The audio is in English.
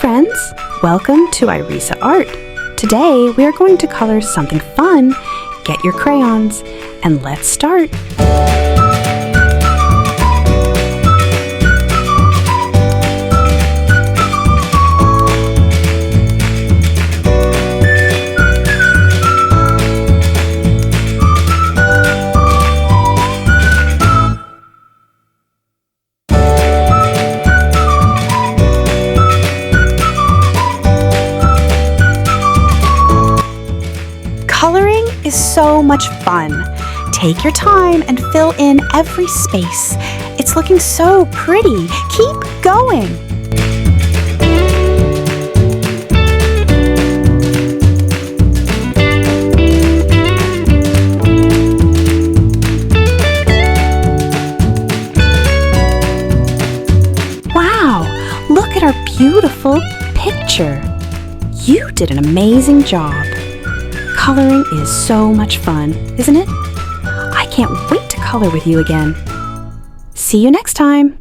friends! Welcome to Irisa Art. Today we are going to color something fun. Get your crayons and let's start. Coloring is so much fun. Take your time and fill in every space. It's looking so pretty. Keep going. Wow, look at our beautiful picture. You did an amazing job. Coloring is so much fun, isn't it? I can't wait to color with you again. See you next time.